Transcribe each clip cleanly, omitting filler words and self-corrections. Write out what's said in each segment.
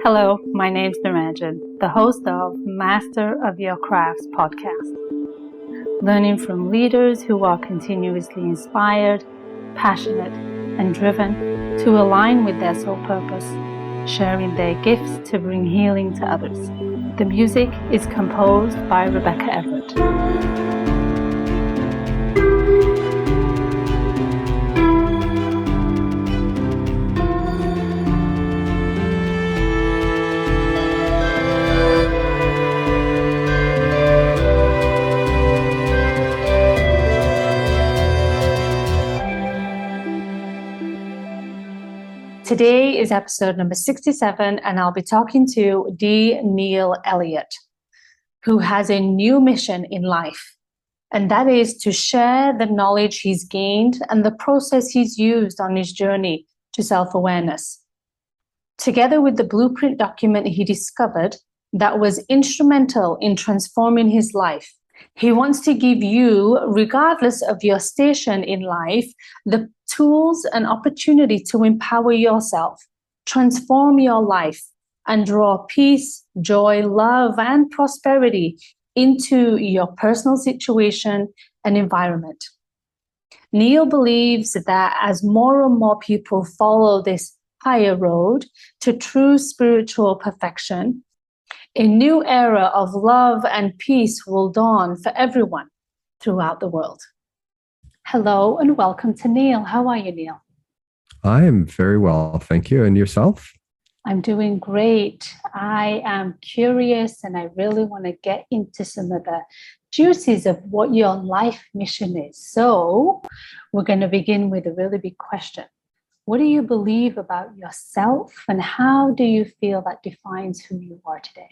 Hello, my name's Naranjan, the host of Master of Your Crafts podcast. Learning from leaders who are continuously inspired, passionate, and driven to align with their soul purpose, sharing their gifts to bring healing to others. The music is composed by Rebecca Everett. Today is episode number 67, and I'll be talking to D. Neil Elliott, who has a new mission in life, and that is to share the knowledge he's gained and the process he's used on his journey to self-awareness. Together with the blueprint document he discovered that was instrumental in transforming his life, he wants to give you, regardless of your station in life, the tools and opportunity to empower yourself, transform your life, and draw peace, joy, love, and prosperity into your personal situation and environment. Neil believes that as more and more people follow this higher road to true spiritual perfection, a new era of love and peace will dawn for everyone throughout the world. Hello and welcome to Neil. How are you, Neil? I am very well, thank you. And yourself? I'm doing great. I am curious and I really want to get into some of the juices of what your life mission is. So we're going to begin with a really big question. What do you believe about yourself and how do you feel that defines who you are today?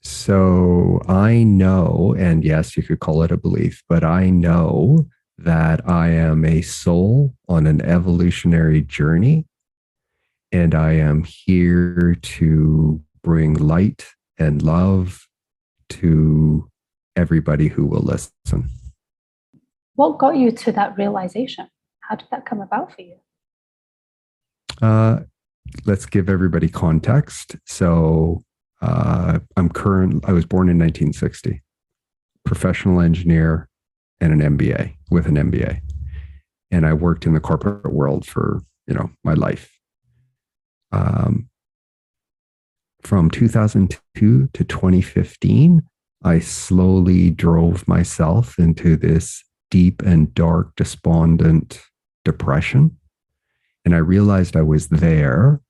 So I know, and yes, you could call it a belief, but I know that I am a soul on an evolutionary journey, and I am here to bring light and love to everybody who will listen. What got you to that realization? How did that come about for you? Let's give everybody context. So I was born in 1960, professional engineer and an MBA with an MBA. And I worked in the corporate world for, my life. From 2002 to 2015, I slowly drove myself into this deep and dark, despondent depression. And I realized I was there.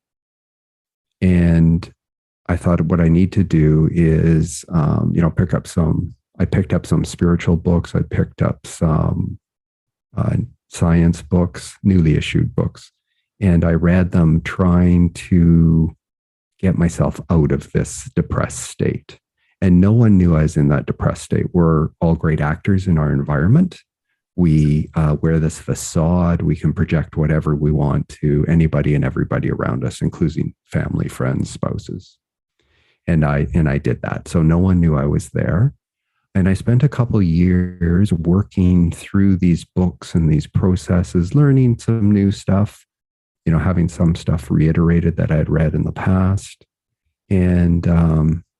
And I thought what I need to do is, I picked up some spiritual books. I picked up some science books, newly issued books, and I read them trying to get myself out of this depressed state. And no one knew I was in that depressed state. We're all great actors in our environment. We wear this facade. We can project whatever we want to anybody and everybody around us, including family, friends, spouses. And I did that. So no one knew I was there. And I spent a couple years working through these books and these processes, learning some new stuff, having some stuff reiterated that I had read in the past. And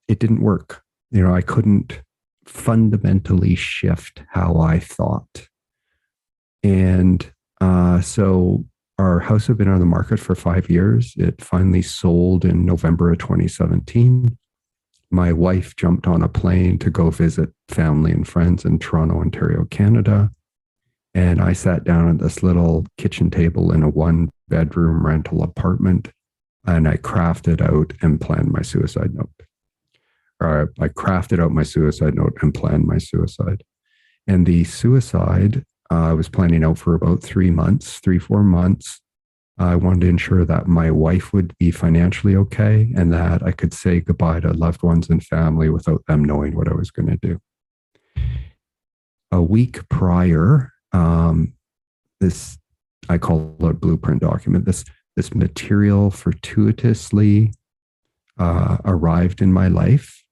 it didn't work. I couldn't fundamentally shift how I thought. And so our house had been on the market for 5 years. It finally sold in November of 2017. My wife jumped on a plane to go visit family and friends in Toronto, Ontario, Canada. And I sat down at this little kitchen table in a 1-bedroom rental apartment, and I crafted out and planned my suicide note. Or I crafted out my suicide note and planned my suicide. And the suicide I was planning out for about 4 months. I wanted to ensure that my wife would be financially okay and that I could say goodbye to loved ones and family without them knowing what I was going to do. A week prior, this, I call it a blueprint document, this material fortuitously arrived in my life,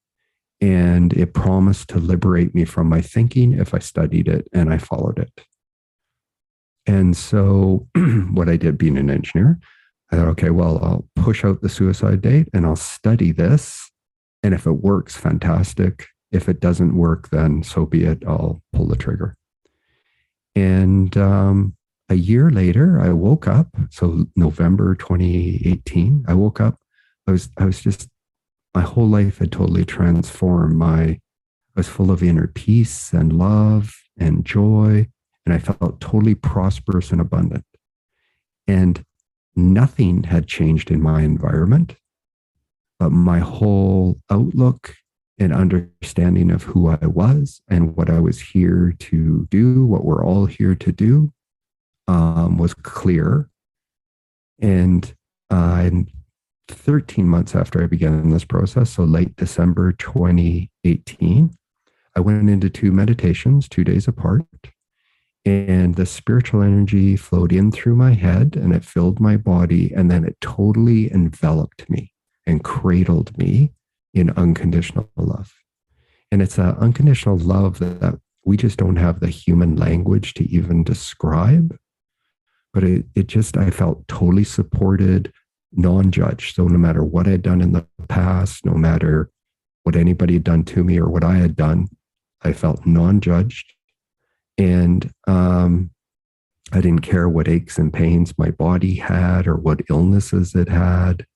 and it promised to liberate me from my thinking if I studied it and I followed it. And so what I did, being an engineer, I thought, okay, well, I'll push out the suicide date and I'll study this. And if it works, fantastic. If it doesn't work, then so be it. I'll pull the trigger. And a year later, I woke up. So November 2018, I woke up. I was just, my whole life had totally transformed. I was full of inner peace and love and joy. And I felt totally prosperous and abundant. And nothing had changed in my environment, but my whole outlook and understanding of who I was and what I was here to do, what we're all here to do, was clear. And 13 months after I began this process, so late December 2018, I went into 2 meditations, 2 days apart. And the spiritual energy flowed in through my head and it filled my body. And then it totally enveloped me and cradled me in unconditional love. And it's an unconditional love that we just don't have the human language to even describe. But I felt totally supported, non-judged. So no matter what I'd done in the past, no matter what anybody had done to me or what I had done, I felt non-judged. And I didn't care what aches and pains my body had or what illnesses it had.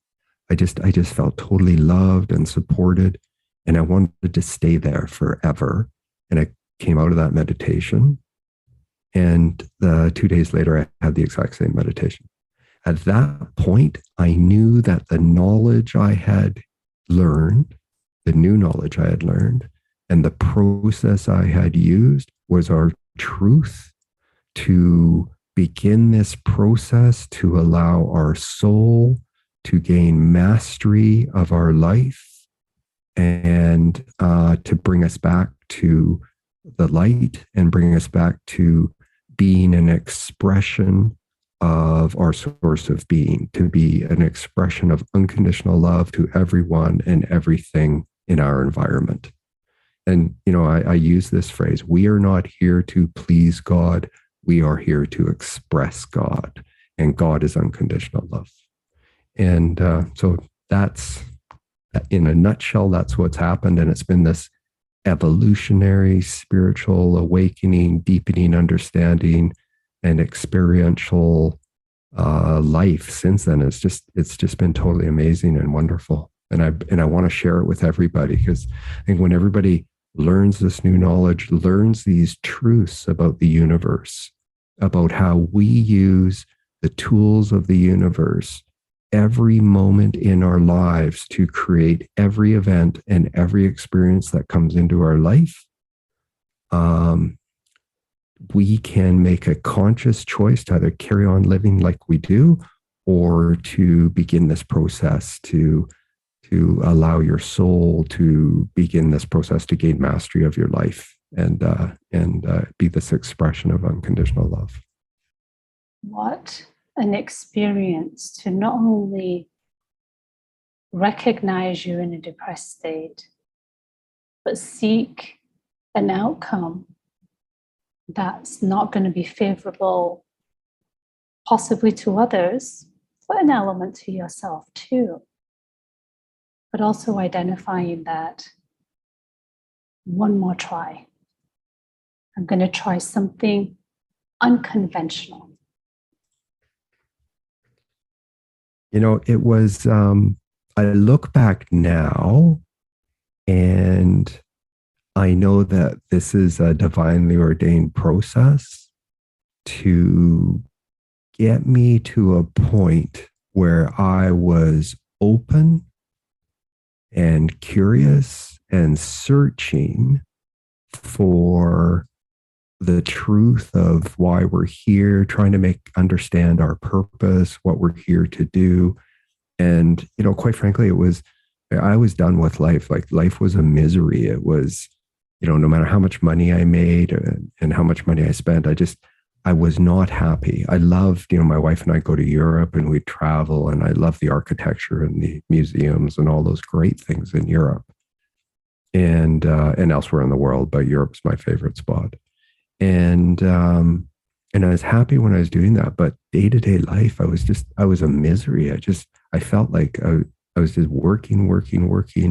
I just felt totally loved and supported. And I wanted to stay there forever. And I came out of that meditation. And 2 days later, I had the exact same meditation. At that point, I knew that the knowledge I had learned, the new knowledge I had learned, and the process I had used was our truth to begin this process to allow our soul to gain mastery of our life and to bring us back to the light and bring us back to being an expression of our source of being, to be an expression of unconditional love to everyone and everything in our environment. And, I use this phrase, we are not here to please God. We are here to express God, and God is unconditional love. And so that's, in a nutshell, that's what's happened. And it's been this evolutionary, spiritual awakening, deepening understanding, and experiential life since then. It's just been totally amazing and wonderful. And I want to share it with everybody, because I think when everybody learns this new knowledge, learns these truths about the universe, about how we use the tools of the universe every moment in our lives to create every event and every experience that comes into our life, we can make a conscious choice to either carry on living like we do or to begin this process to allow your soul to begin this process to gain mastery of your life and be this expression of unconditional love. What an experience to not only recognize you're in a depressed state, but seek an outcome that's not going to be favorable, possibly to others, but an element to yourself too. But also identifying that one more try. I'm going to try something unconventional. It was, I look back now and I know that this is a divinely ordained process to get me to a point where I was open and curious and searching for the truth of why we're here, trying to understand our purpose, what we're here to do. And, quite frankly, I was done with life. Like, life was a misery. It was, no matter how much money I made and how much money I spent, I was not happy. I loved, my wife and I go to Europe and we travel, and I love the architecture and the museums and all those great things in Europe and elsewhere in the world, but Europe's my favorite spot. And And I was happy when I was doing that. But day to day life, I was a misery. I felt like I was just working,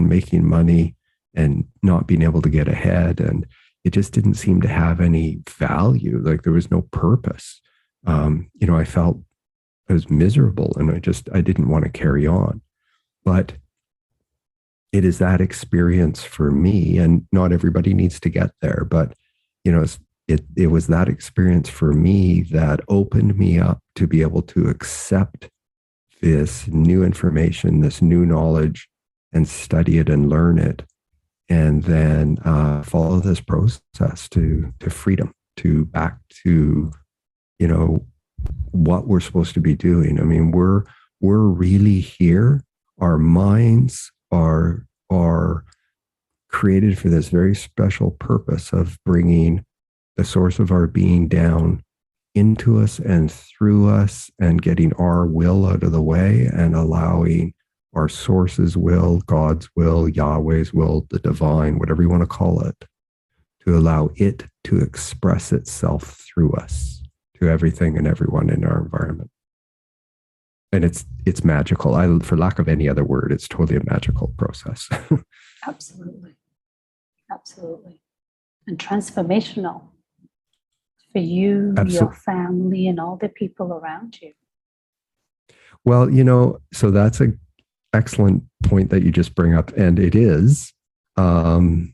making money and not being able to get ahead. And it just didn't seem to have any value. Like there was no purpose. I felt I was miserable and I didn't want to carry on. But it is that experience for me, and not everybody needs to get there, but you know, it was that experience for me that opened me up to be able to accept this new information, this new knowledge, and study it and learn it, and then follow this process to freedom, to back to what we're supposed to be doing. I mean, we're really here. Our minds are created for this very special purpose of bringing the source of our being down into us and through us, and getting our will out of the way and allowing our source's will, God's will, Yahweh's will, the divine, whatever you want to call it, to allow it to express itself through us to everything and everyone in our environment. And it's magical. For lack of any other word, it's totally a magical process. Absolutely. Absolutely. And transformational for you, your family, and all the people around you. Well, so that's an excellent point that you just bring up. And it is. However,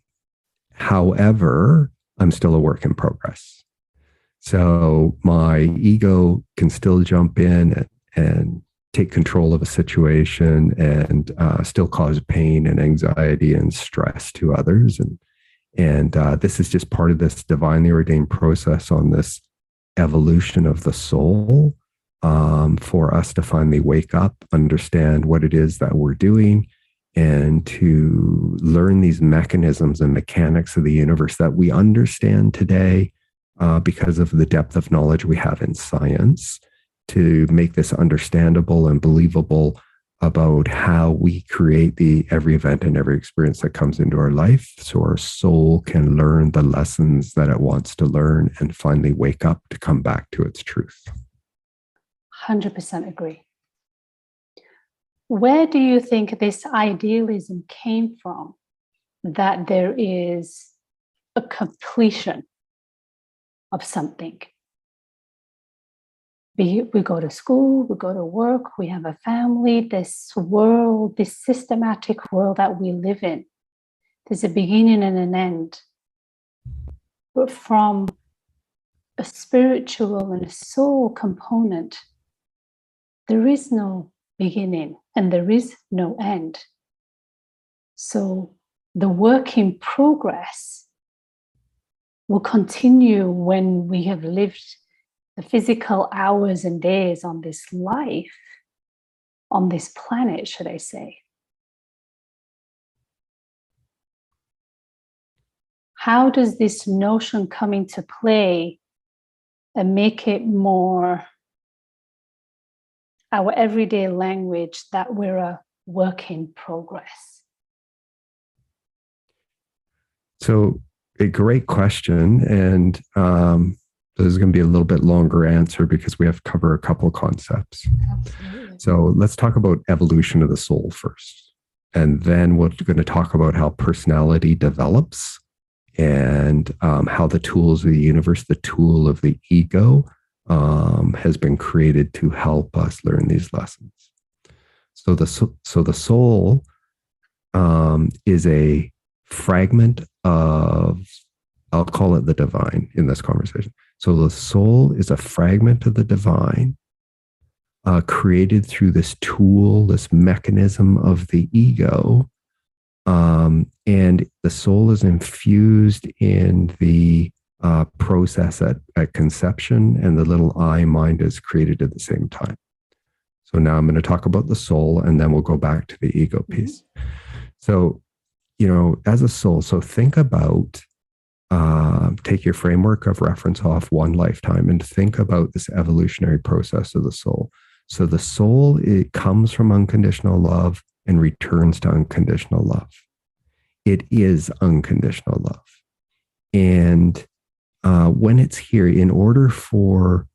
I'm still a work in progress. So my ego can still jump in and take control of a situation and still cause pain and anxiety and stress to others. And this is just part of this divinely ordained process on this evolution of the soul, for us to finally wake up, understand what it is that we're doing, and to learn these mechanisms and mechanics of the universe that we understand today because of the depth of knowledge we have in science, to make this understandable and believable about how we create every event and every experience that comes into our life, so our soul can learn the lessons that it wants to learn and finally wake up to come back to its truth. 100% agree. Where do you think this idealism came from, that there is a completion of something? We go to school, we go to work, we have a family, this world, this systematic world that we live in. There's a beginning and an end. But from a spiritual and a soul component, there is no beginning and there is no end. So the work in progress will continue when we have lived the physical hours and days on this life, on this planet, should I say. How does this notion come into play and make it more our everyday language that we're a work in progress? So, a great question. And this is going to be a little bit longer answer because we have to cover a couple of concepts. Absolutely. So let's talk about evolution of the soul first. And then we're going to talk about how personality develops and how the tools of the universe, the tool of the ego, has been created to help us learn these lessons. So the soul is a fragment of, I'll call it the divine in this conversation. So the soul is a fragment of the divine, created through this tool, this mechanism of the ego. And the soul is infused in the process at conception, and the little I mind is created at the same time. So now I'm going to talk about the soul, and then we'll go back to the ego piece. So, as a soul, so think about, take your framework of reference off one lifetime and think about this evolutionary process of the soul. So the soul, it comes from unconditional love and returns to unconditional love. It is unconditional love. And when it's here, in order for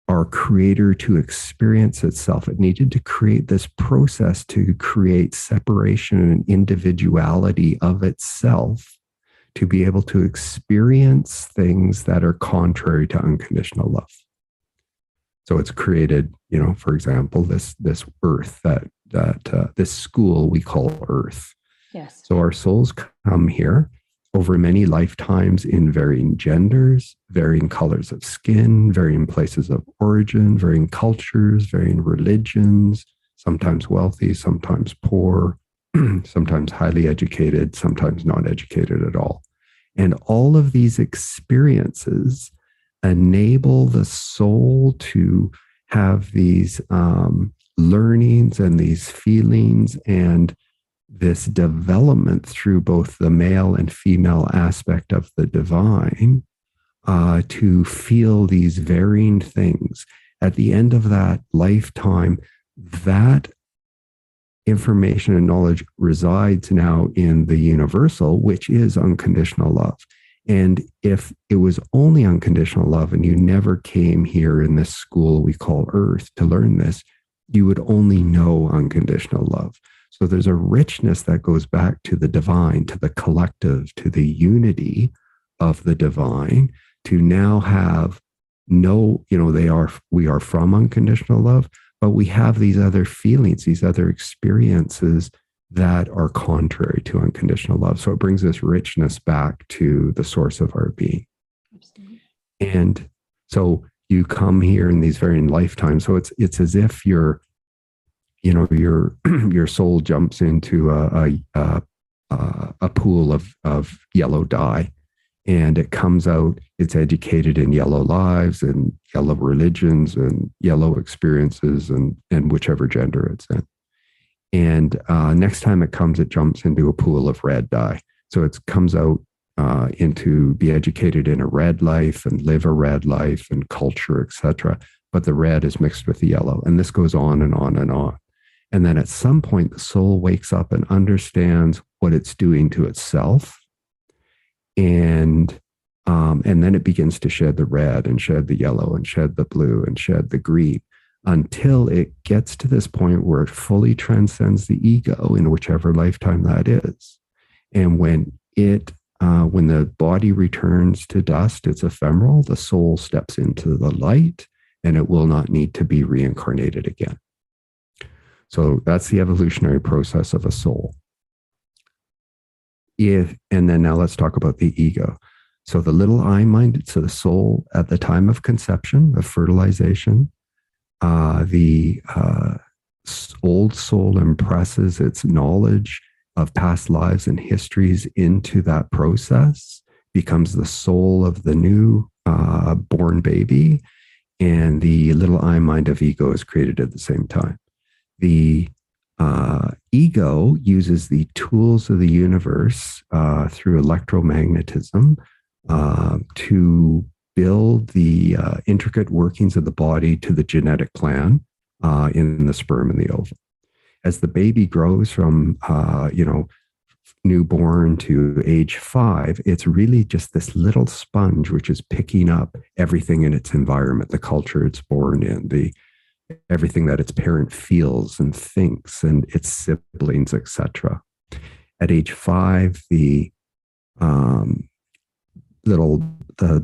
our creator to experience itself, it needed to create this process to create separation and individuality of itself to be able to experience things that are contrary to unconditional love. So it's created, for example, this earth this school we call Earth. Yes. So our souls come here over many lifetimes in varying genders, varying colors of skin, varying places of origin, varying cultures, varying religions, sometimes wealthy, sometimes poor, sometimes highly educated, sometimes not educated at all. And all of these experiences enable the soul to have these learnings and these feelings and this development through both the male and female aspect of the divine to feel these varying things. At the end of that lifetime, that information and knowledge resides now in the universal, which is unconditional love. And if it was only unconditional love and you never came here in this school we call Earth to learn this, you would only know unconditional love. So there's a richness that goes back to the divine, to the collective, to the unity of the divine, to now have we are from unconditional love, but we have these other feelings, these other experiences that are contrary to unconditional love. So it brings this richness back to the source of our being. Absolutely. And so you come here in these varying lifetimes. So it's as if your soul jumps into a pool of yellow dye, and it comes out. It's educated in yellow lives and yellow religions and yellow experiences and whichever gender it's in. And next time it comes, it jumps into a pool of red dye. So it comes out into be educated in a red life and live a red life and culture, etc. But the red is mixed with the yellow, and this goes on and on and on. And then at some point, the soul wakes up and understands what it's doing to itself, and then it begins to shed the red and shed the yellow and shed the blue and shed the green, until it gets to this point where it fully transcends the ego in whichever lifetime that is. And when the body returns to dust, it's ephemeral, the soul steps into the light, and it will not need to be reincarnated again. So that's the evolutionary process of a soul. And then now let's talk about the ego. So the little I mind, so the soul at the time of conception, of fertilization, the old soul impresses its knowledge of past lives and histories into that process, becomes the soul of the new born baby, and the little I mind of ego is created at the same time. The ego uses the tools of the universe through electromagnetism to build the intricate workings of the body to the genetic plan in the sperm and the ovum. As the baby grows from, newborn to age 5, it's really just this little sponge which is picking up everything in its environment, the culture it's born in, everything that its parent feels and thinks, and its siblings, etc. At age 5, the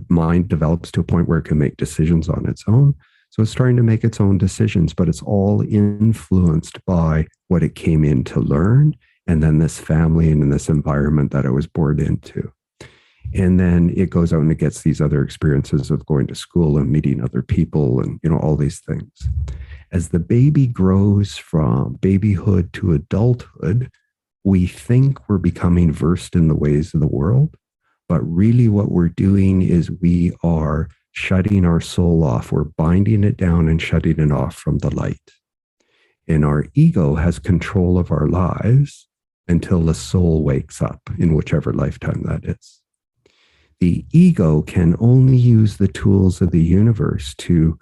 mind develops to a point where it can make decisions on its own. So it's starting to make its own decisions, but it's all influenced by what it came in to learn, and then this family and in this environment that it was born into. And then it goes out and it gets these other experiences of going to school and meeting other people and, all these things. As the baby grows from babyhood to adulthood, we think we're becoming versed in the ways of the world, but really what we're doing is we are shutting our soul off. We're binding it down and shutting it off from the light. And our ego has control of our lives until the soul wakes up in whichever lifetime that is. The ego can only use the tools of the universe to,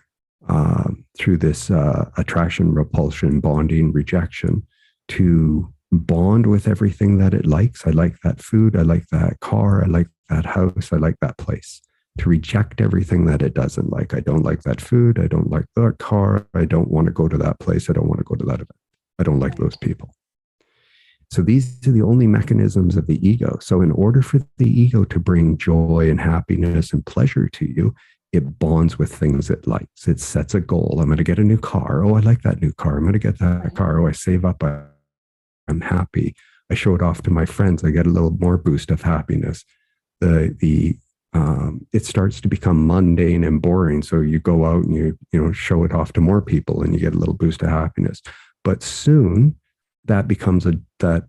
through this attraction, repulsion, bonding, rejection, to bond with everything that it likes. I like that food. I like that car. I like that house. I like that place. to reject everything that it doesn't like. I don't like that food. I don't like that car. I don't want to go to that place. I don't want to go to that event. I don't like those people. So these are the only mechanisms of the ego. So in order for the ego to bring joy and happiness and pleasure to you, it bonds with things it likes. It sets a goal. I'm going to get a new car. Oh, I like that new car. I'm going to get that car. Oh, I save up. I'm happy. I show it off to my friends. I get a little more boost of happiness. It starts to become mundane and boring. So you go out and you show it off to more people and you get a little boost of happiness. But soon that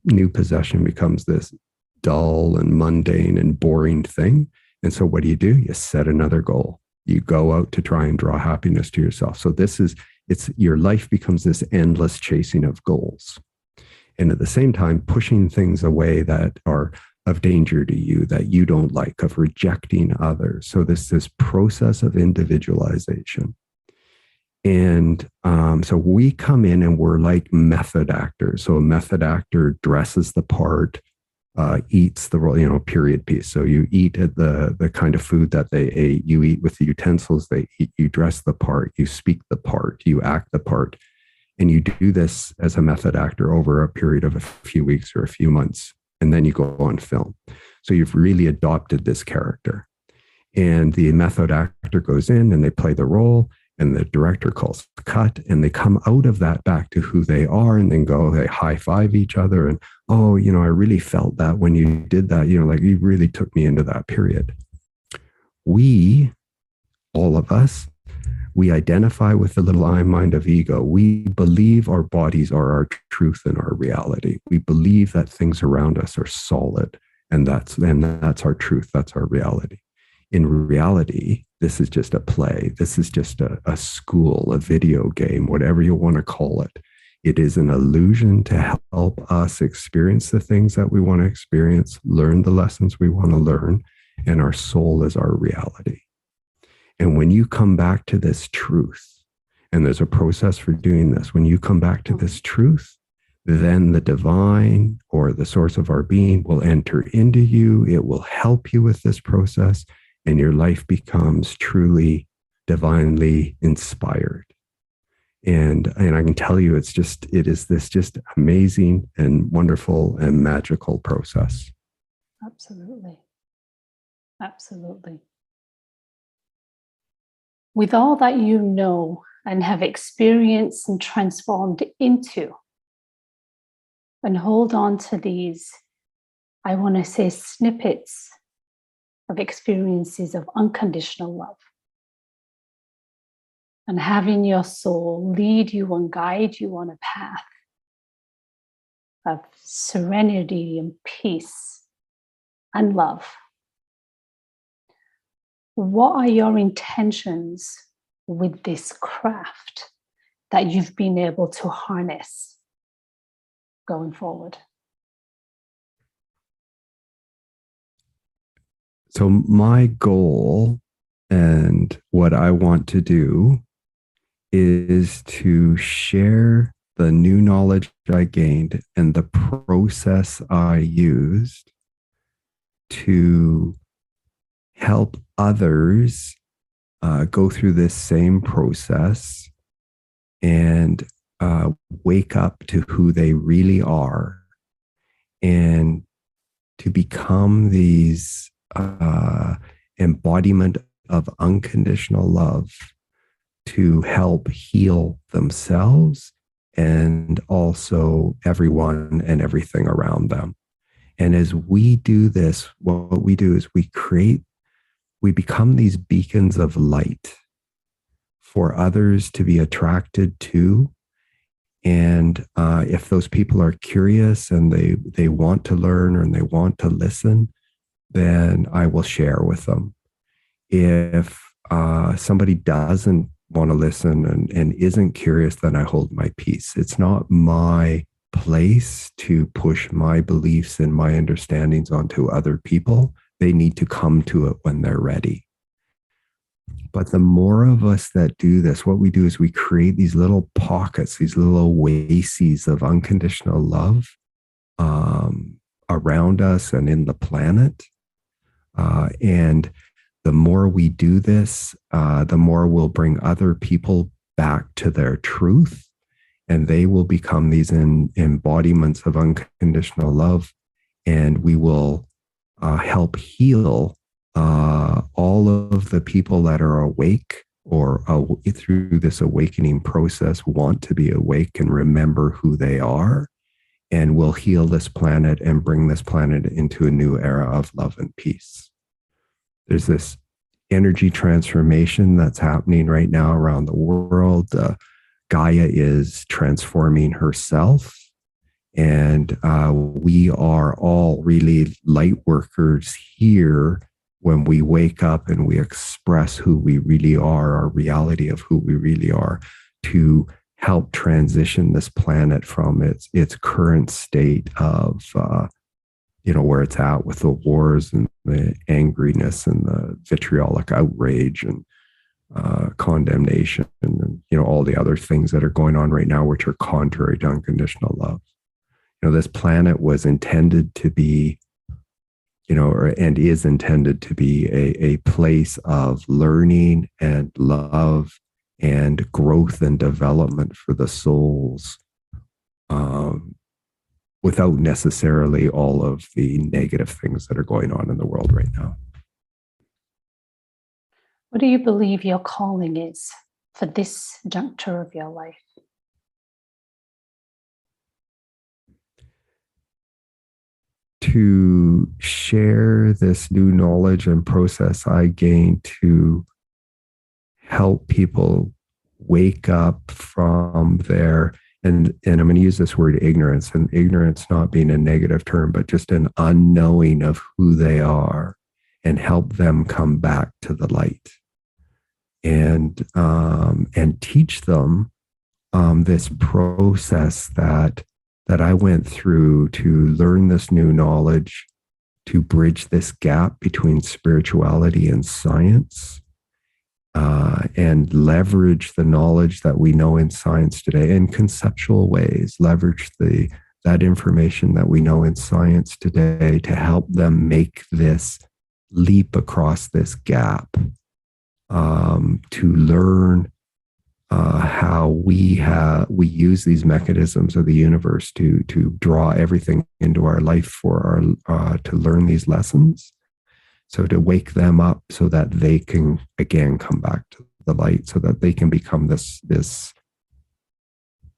new possession becomes this dull and mundane and boring thing. And so what do? You set another goal. You go out to try and draw happiness to yourself. So your life becomes this endless chasing of goals. And at the same time, pushing things away that are of danger to you, that you don't like, of rejecting others. So this process of individualization. And so we come in and we're like method actors. So a method actor dresses the part, eats the role, period piece. So you eat at the kind of food that they ate, you eat with the utensils they eat, you dress the part, you speak the part, you act the part. And you do this as a method actor over a period of a few weeks or a few months. And then you go on film. So you've really adopted this character. And the method actor goes in and they play the role, and the director calls the cut, and they come out of that back to who they are, and then they high five each other. And, oh, I really felt that when you did that, like you really took me into that period. All of us, we identify with the little I mind of ego. We believe our bodies are our truth and our reality. We believe that things around us are solid, and that's our truth. That's our reality. In reality, this is just a play. This is just a school, a video game, whatever you want to call it. It is an illusion to help us experience the things that we want to experience, learn the lessons we want to learn, and our soul is our reality. And when you come back to this truth, and there's a process for doing this, when you come back to this truth, then the divine or the source of our being will enter into you. It will help you with this process, and your life becomes truly divinely inspired. And I can tell you, it is this just amazing and wonderful and magical process. Absolutely. Absolutely. With all that you know and have experienced and transformed into, and hold on to these, I want to say, snippets of experiences of unconditional love, and having your soul lead you and guide you on a path of serenity and peace and love. What are your intentions with this craft that you've been able to harness going forward? So my goal and what I want to do is to share the new knowledge I gained and the process I used to help others go through this same process and wake up to who they really are, and to become these embodiment of unconditional love to help heal themselves and also everyone and everything around them. And as we do this, what we do is we become these beacons of light for others to be attracted to. And if those people are curious and they want to learn and they want to listen, then I will share with them. If somebody doesn't want to listen and isn't curious, then I hold my peace. It's not my place to push my beliefs and my understandings onto other people. They need to come to it when they're ready. But the more of us that do this, what we do is we create these little pockets, these little oases of unconditional love around us and in the planet. And the more we do this, the more we'll bring other people back to their truth, and they will become these embodiments of unconditional love. And we will help heal all of the people that are awake or through this awakening process want to be awake and remember who they are. And we'll heal this planet and bring this planet into a new era of love and peace. There's this energy transformation that's happening right now around the world. Gaia is transforming herself. And we are all really light workers here when we wake up and we express who we really are, our reality of who we really are, to help transition this planet from its current state of, where it's at with the wars and the angriness and the vitriolic outrage and condemnation and, all the other things that are going on right now, which are contrary to unconditional love. This planet was intended to be, and is intended to be a place of learning and love and growth and development for the souls, without necessarily all of the negative things that are going on in the world right now. What do you believe your calling is for this juncture of your life? To share this new knowledge and process I gained to help people wake up from their, and I'm going to use this word ignorance, and ignorance not being a negative term, but just an unknowing of who they are, and help them come back to the light, and teach them this process that I went through to learn this new knowledge, to bridge this gap between spirituality and science, and leverage the knowledge that we know in science today in conceptual ways, leverage that information that we know in science today to help them make this leap across this gap, to learn how we use these mechanisms of the universe to draw everything into our life for our to learn these lessons. So to wake them up so that they can again come back to the light, so that they can become this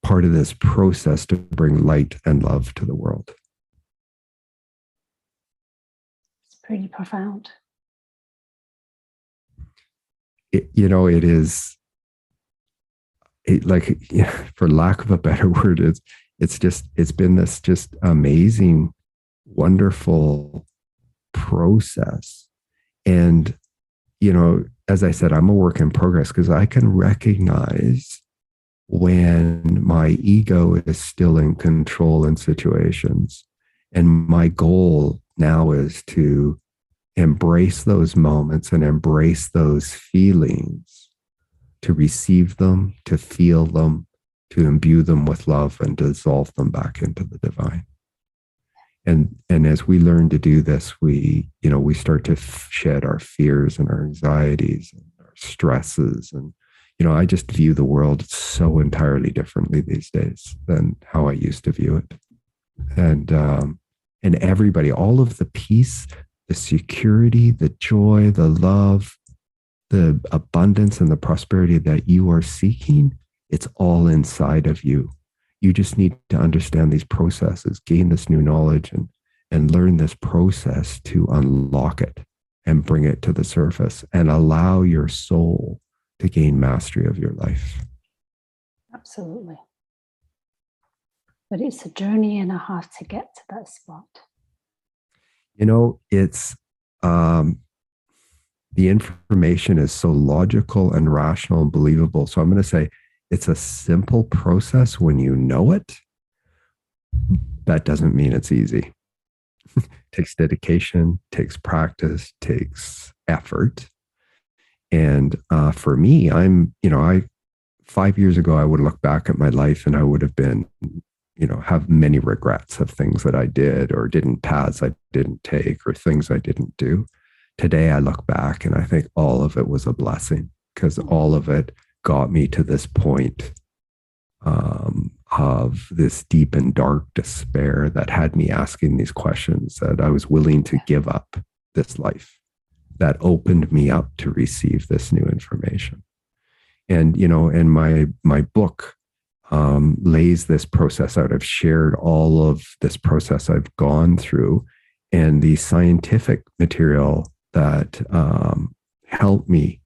part of this process to bring light and love to the world. It's pretty profound. It is. For lack of a better word, it's been this just amazing, wonderful process. And, as I said, I'm a work in progress because I can recognize when my ego is still in control in situations. And my goal now is to embrace those moments and embrace those feelings, to receive them, to feel them, to imbue them with love and dissolve them back into the divine. And as we learn to do this, we start to shed our fears and our anxieties and our stresses. And, I just view the world so entirely differently these days than how I used to view it. And everybody, all of the peace, the security, the joy, the love, the abundance and the prosperity that you are seeking, it's all inside of you. You just need to understand these processes, gain this new knowledge, and learn this process to unlock it and bring it to the surface and allow your soul to gain mastery of your life. Absolutely. But it's a journey and a half to get to that spot. It's the information is so logical and rational and believable. So I'm going to say it's a simple process when you know it. That doesn't mean it's easy. It takes dedication, takes practice, takes effort. And for me, 5 years ago, I would look back at my life and I would have been, have many regrets of things that I did or paths I didn't take or things I didn't do. today I look back and I think all of it was a blessing, because all of it got me to this point of this deep and dark despair that had me asking these questions, that I was willing to give up this life, that opened me up to receive this new information. And, and my book lays this process out. I've shared all of this process I've gone through, and the scientific material that helped me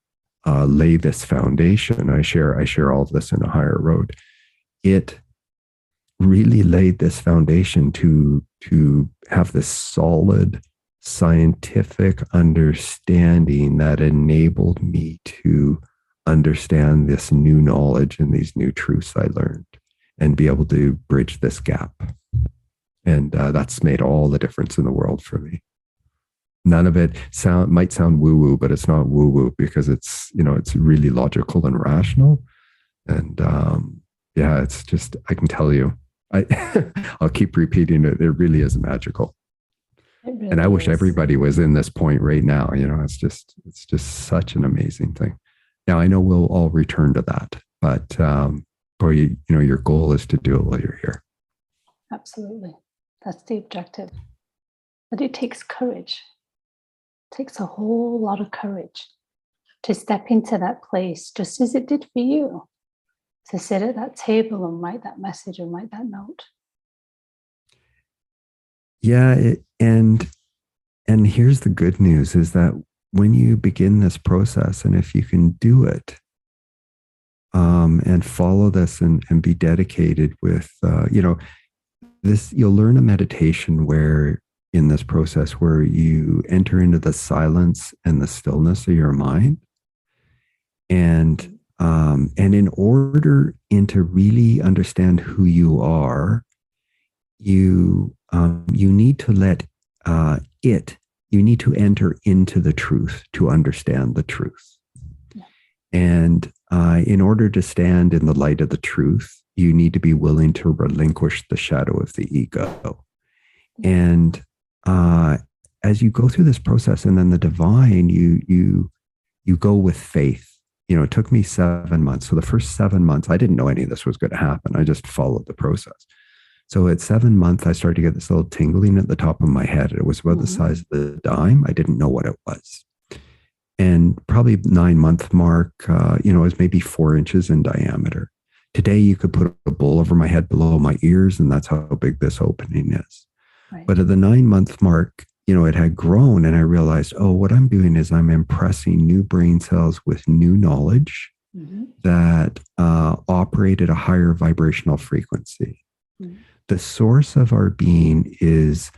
lay this foundation. I share all of this in A Higher Road. It really laid this foundation to have this solid scientific understanding that enabled me to understand this new knowledge and these new truths I learned, and be able to bridge this gap. And that's made all the difference in the world for me. None of it might sound woo-woo, but it's not woo-woo, because it's, it's really logical and rational. And yeah, it's just, I can tell you, I'll keep repeating it. It really is magical. Really and I wish everybody was in this point right now. It's just such an amazing thing. Now, I know we'll all return to that, but your goal is to do it while you're here. Absolutely. That's the objective. But it takes courage. It takes a whole lot of courage to step into that place, just as it did for you, to sit at that table and write that message and write that note. Yeah. And here's the good news, is that when you begin this process, and if you can do it, and follow this and be dedicated with, this, you'll learn a meditation where in this process where you enter into the silence and the stillness of your mind. And in order to really understand who you are, you need to let you need to enter into the truth to understand the truth. Yeah. And in order to stand in the light of the truth, you need to be willing to relinquish the shadow of the ego. Yeah. And as you go through this process, and then the divine, you go with faith. It took me 7 months. So the first 7 months, I didn't know any of this was going to happen. I just followed the process. So at 7 months, I started to get this little tingling at the top of my head. It was about the size of the dime. I didn't know what it was. And probably 9-month mark, it was maybe 4 inches in diameter. Today, you could put a bowl over my head below my ears, and that's how big this opening is. Right. But at the 9-month mark, it had grown, and I realized, what I'm doing is I'm impressing new brain cells with new knowledge that operate at a higher vibrational frequency. Mm-hmm. The source of our being is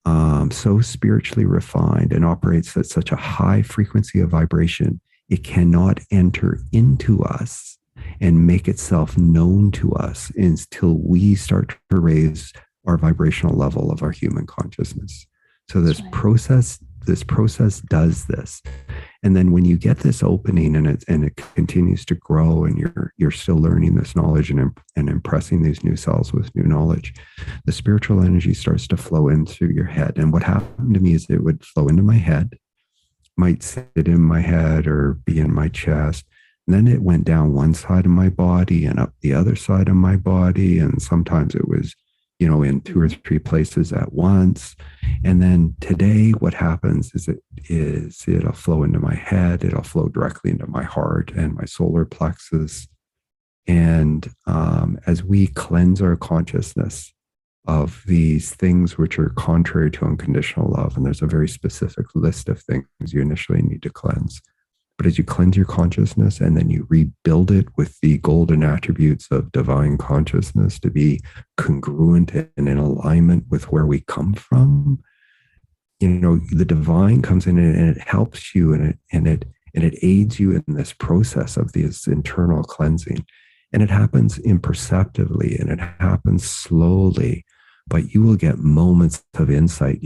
so spiritually refined and operates at such a high frequency of vibration, it cannot enter into us and make itself known to us until we start to raise our vibrational level of our human consciousness. So this process does this. And then when you get this opening and it continues to grow, and you're still learning this knowledge and impressing these new cells with new knowledge, the spiritual energy starts to flow into your head. And what happened to me is it would flow into my head, might sit in my head or be in my chest. And then it went down one side of my body and up the other side of my body. And sometimes it was, in 2 or 3 places at once. And then today, what happens is it'll flow into my head. It'll flow directly into my heart and my solar plexus. And as we cleanse our consciousness of these things which are contrary to unconditional love, and there's a very specific list of things you initially need to cleanse. But as you cleanse your consciousness and then you rebuild it with the golden attributes of divine consciousness to be congruent and in alignment with where we come from, the divine comes in and it helps you and it aids you in this process of this internal cleansing. And it happens imperceptibly and it happens slowly, but you will get moments of insight.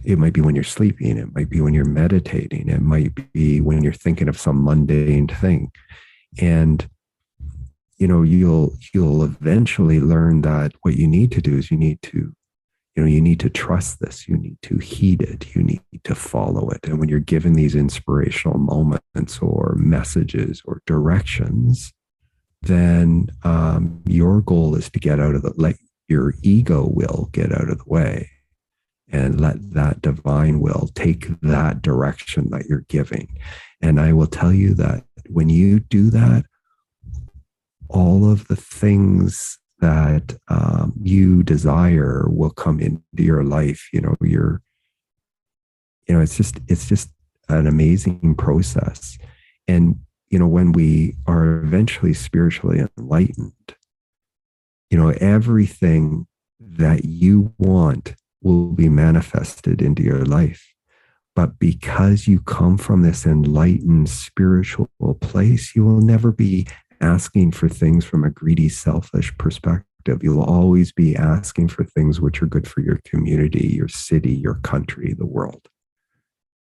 It might be when you're sleeping. It might be when you're meditating. It might be when you're thinking of some mundane thing. And, you'll eventually learn that what you need to do is you need to you need to trust this. You need to heed it. You need to follow it. And when you're given these inspirational moments or messages or directions, then your goal is to get out of the, like your ego will get out of the way and let that divine will take that direction that you're giving. And I will tell you that when you do that, all of the things that you desire will come into your life. It's just an amazing process. And when we are eventually spiritually enlightened, everything that you want will be manifested into your life. But because you come from this enlightened spiritual place, you will never be asking for things from a greedy, selfish perspective. You'll always be asking for things which are good for your community, your city, your country, the world.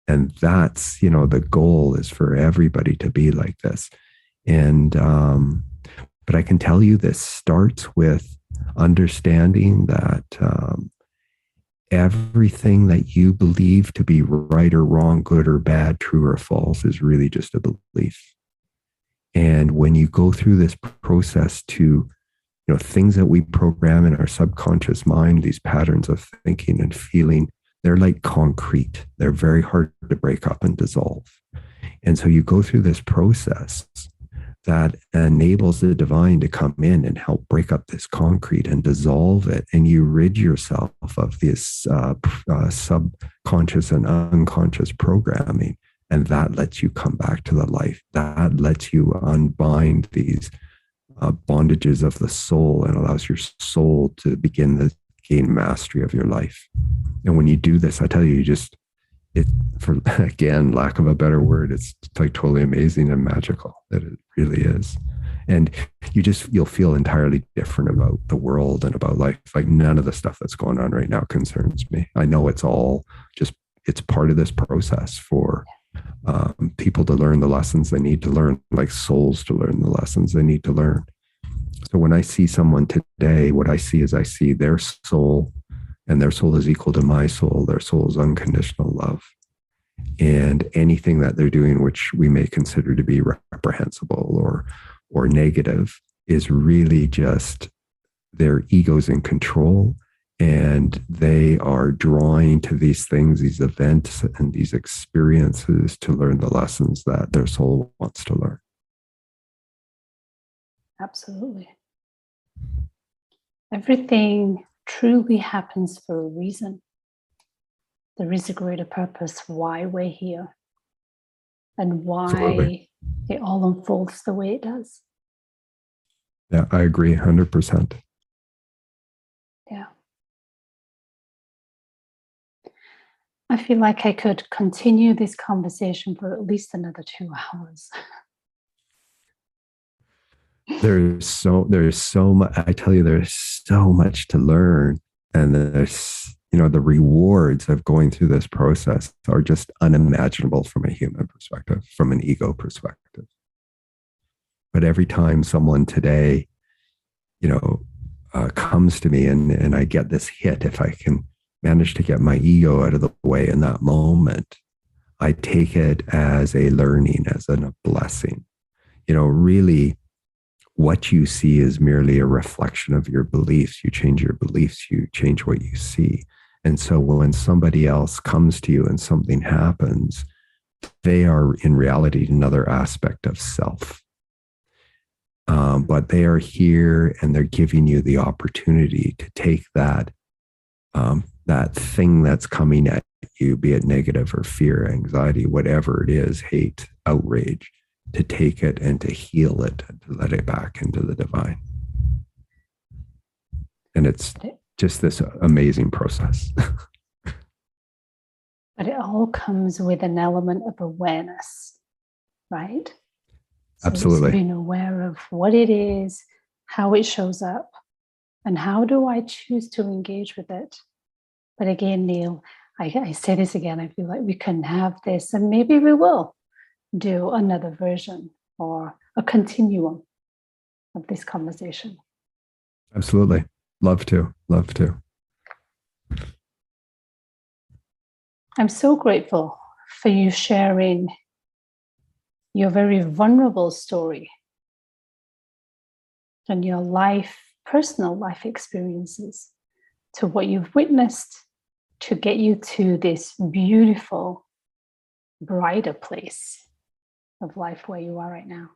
And that's, the goal is for everybody to be like this. And, but I can tell you this starts with understanding that everything that you believe to be right or wrong, good or bad, true or false is really just a belief. And when you go through this process to, things that we program in our subconscious mind, these patterns of thinking and feeling, they're like concrete. They're very hard to break up and dissolve. And so you go through this process that enables the divine to come in and help break up this concrete and dissolve it. And you rid yourself of this subconscious and unconscious programming. And that lets you come back to the life. That lets you unbind these bondages of the soul and allows your soul to begin to gain mastery of your life. And when you do this, I tell you, for again, lack of a better word, it's like totally amazing and magical. That it really is. And you'll feel entirely different about the world and about life. Like none of the stuff that's going on right now concerns me. I know it's part of this process for people to learn the lessons they need to learn, like souls to learn the lessons they need to learn. So when I see someone today, what I see is I see their soul, and their soul is equal to my soul. Their soul is unconditional love. And anything that they're doing, which we may consider to be reprehensible or negative, is really just their ego's in control. And they are drawing to these things, these events, and these experiences to learn the lessons that their soul wants to learn. Absolutely. Everything truly happens for a reason. There is a greater purpose why we're here and why Absolutely. it all unfolds the way it does. Yeah, I agree 100%. Yeah. I feel like I could continue this conversation for at least another 2 hours. There's so much, I tell you, there's so much to learn. And there's, the rewards of going through this process are just unimaginable from a human perspective, from an ego perspective. But every time someone today, comes to me and I get this hit, if I can manage to get my ego out of the way in that moment, I take it as a learning, as a blessing. Really, what you see is merely a reflection of your beliefs. You change your beliefs, you change what you see. And so when somebody else comes to you and something happens, they are in reality another aspect of self. But they are here and they're giving you the opportunity to take that thing that's coming at you, be it negative or fear, anxiety, whatever it is, hate, outrage, to take it and to heal it and to let it back into the divine. And it's just this amazing process. But it all comes with an element of awareness, right? So Absolutely. it's being aware of what it is, how it shows up, and how do I choose to engage with it. But again, Neil, I say this again, I feel like we can have this, and maybe we will do another version or a continuum of this conversation. Absolutely. Love to. I'm so grateful for you sharing your very vulnerable story and your personal life experiences, to what you've witnessed to get you to this beautiful, brighter place of life where you are right now.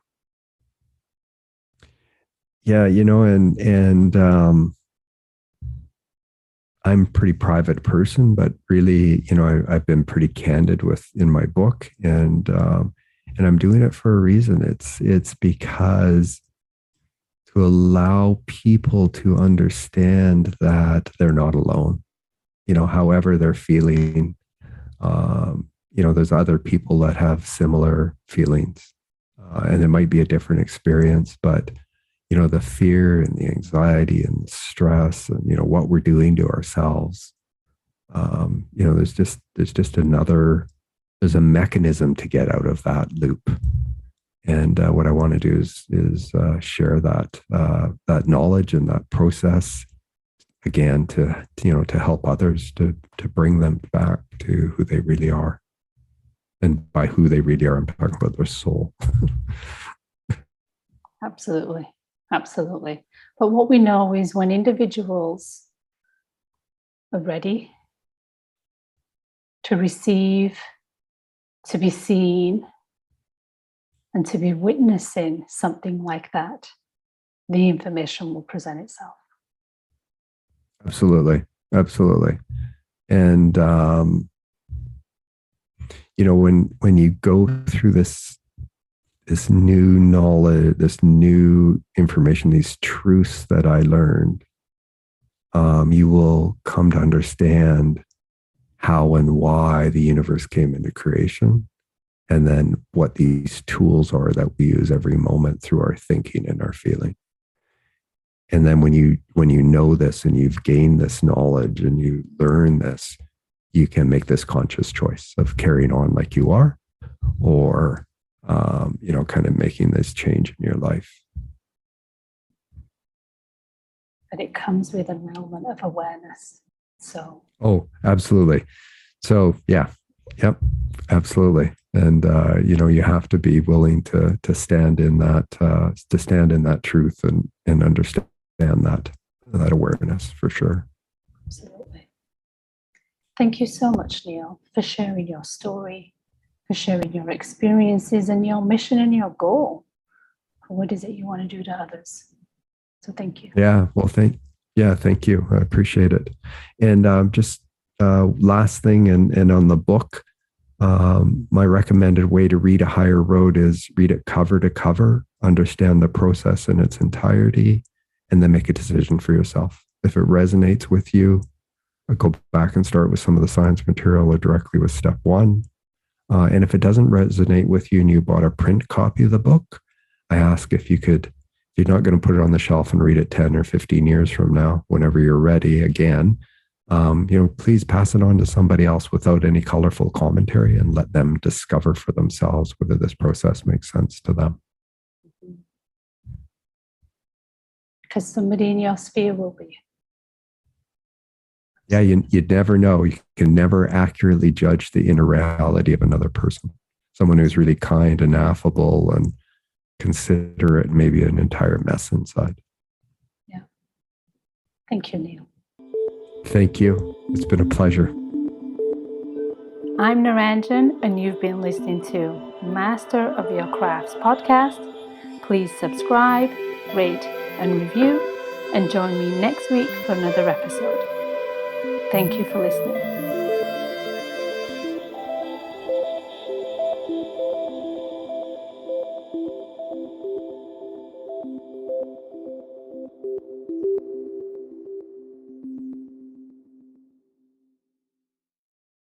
Yeah, and I'm a pretty private person, but really, I've been pretty candid in my book, and I'm doing it for a reason. It's because to allow people to understand that they're not alone. However they're feeling, there's other people that have similar feelings, and it might be a different experience, but the fear and the anxiety and the stress and, what we're doing to ourselves. There's a mechanism to get out of that loop. And what I want to do is share that knowledge and that process again to help others to bring them back to who they really are. And by who they really are, I'm talking about their soul. Absolutely. Absolutely. But what we know is when individuals are ready to receive, to be seen, and to be witnessing something like that, the information will present itself. Absolutely. Absolutely. And, when you go through this new knowledge, this new information, these truths that I learned, you will come to understand how and why the universe came into creation, and then what these tools are that we use every moment through our thinking and our feeling. And then when you know this and you've gained this knowledge and you learn this, you can make this conscious choice of carrying on like you are, or kind of making this change in your life. But it comes with an element of awareness. So. Oh, absolutely. So yeah, yep, absolutely. And you have to be willing to stand in that truth and understand that awareness for sure. Absolutely. Thank you so much, Neil, for sharing your story, for sharing your experiences and your mission and your goal for what is it you want to do to others. So thank you. Yeah. Well, thank you. I appreciate it. And just last thing, and on the book, my recommended way to read A Higher Road is read it cover to cover, understand the process in its entirety, and then make a decision for yourself. If it resonates with you, go back and start with some of the science material or directly with step one. And if it doesn't resonate with you and you bought a print copy of the book, I ask if you're not going to put it on the shelf and read it 10 or 15 years from now, whenever you're ready again, please pass it on to somebody else without any colorful commentary and let them discover for themselves whether this process makes sense to them. Because somebody in your sphere will be. Yeah, you'd never know. You can never accurately judge the inner reality of another person. Someone who's really kind and affable and considerate, maybe an entire mess inside. Yeah. Thank you, Neil. Thank you. It's been a pleasure. I'm Naranjan, and you've been listening to Master of Your Crafts podcast. Please subscribe, rate, and review, and join me next week for another episode. Thank you for listening.